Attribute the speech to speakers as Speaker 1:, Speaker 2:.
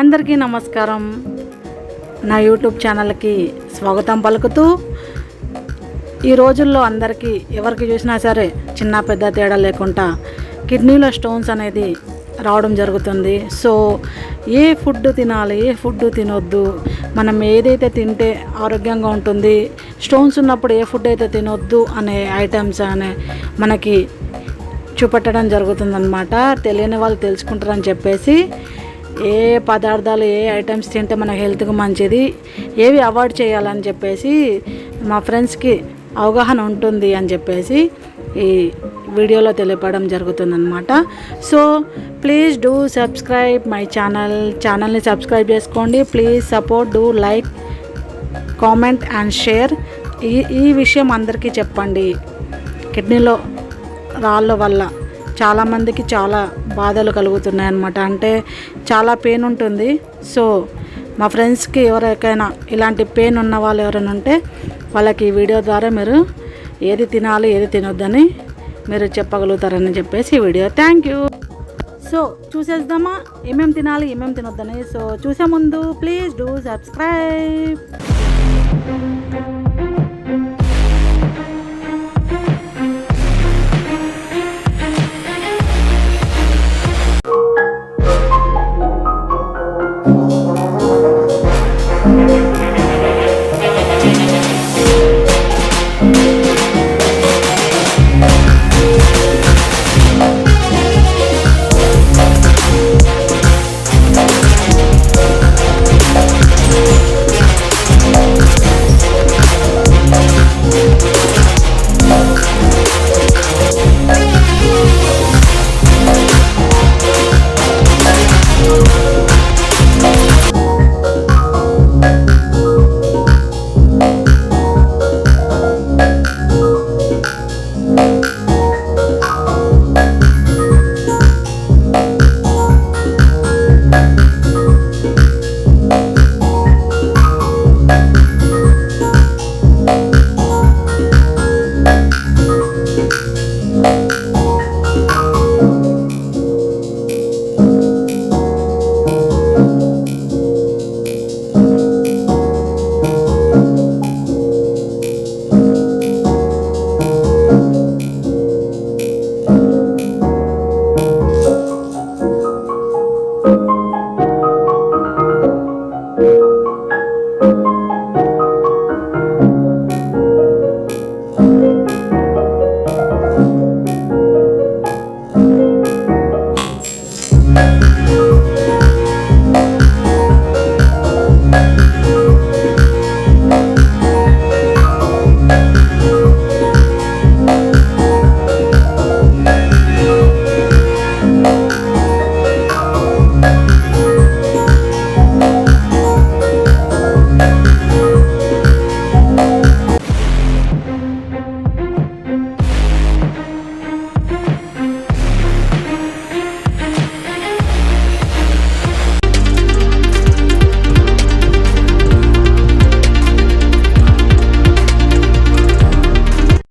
Speaker 1: అందరికీ నమస్కారం. నా యూట్యూబ్ ఛానల్కి స్వాగతం పలుకుతూ, ఈ రోజుల్లో అందరికీ ఎవరికి చూసినా సరే చిన్న పెద్ద తేడా లేకుండా కిడ్నీలో స్టోన్స్ అనేది రావడం జరుగుతుంది. సో ఏ ఫుడ్ తినాలి, ఏ ఫుడ్ తినొద్దు, మనం ఏదైతే తింటే ఆరోగ్యంగా ఉంటుంది, స్టోన్స్ ఉన్నప్పుడు ఏ ఫుడ్ అయితే తినొద్దు అనే ఐటమ్స్ అనే మనకి చూపెట్టడం జరుగుతుందన్నమాట. తెలియని వాళ్ళు తెలుసుకుంటారని చెప్పేసి ఏ పదార్థాలు, ఏ ఐటమ్స్ తింటే మన హెల్త్కి మంచిది, ఏవి అవాయిడ్ చేయాలని చెప్పేసి మా ఫ్రెండ్స్కి అవగాహన ఉంటుంది అని చెప్పేసి ఈ వీడియోలో తెలియపడం జరుగుతుందన్నమాట. So please do subscribe my ఛానల్ని సబ్స్క్రైబ్ చేసుకోండి. Please support, do like, comment and share. ఈ విషయం అందరికీ చెప్పండి. కిడ్నీలో రాళ్ళ వల్ల చాలామందికి చాలా బాధలు కలుగుతున్నాయి అన్నమాట. అంటే చాలా పెయిన్ ఉంటుంది. సో మా ఫ్రెండ్స్కి ఎవరికైనా ఇలాంటి పెయిన్ ఉన్న వాళ్ళు ఎవరైనా ఉంటే వాళ్ళకి ఈ వీడియో ద్వారా మీరు ఏది తినాలి, ఏది తినొద్దని మీరు చెప్పగలుగుతారని చెప్పేసి ఈ వీడియో. Thank you. సో చూసేద్దామా ఏమేమి తినాలి, ఏమేమి తినొద్దని. సో చూసే ముందు ప్లీజ్ డూ సబ్స్క్రైబ్.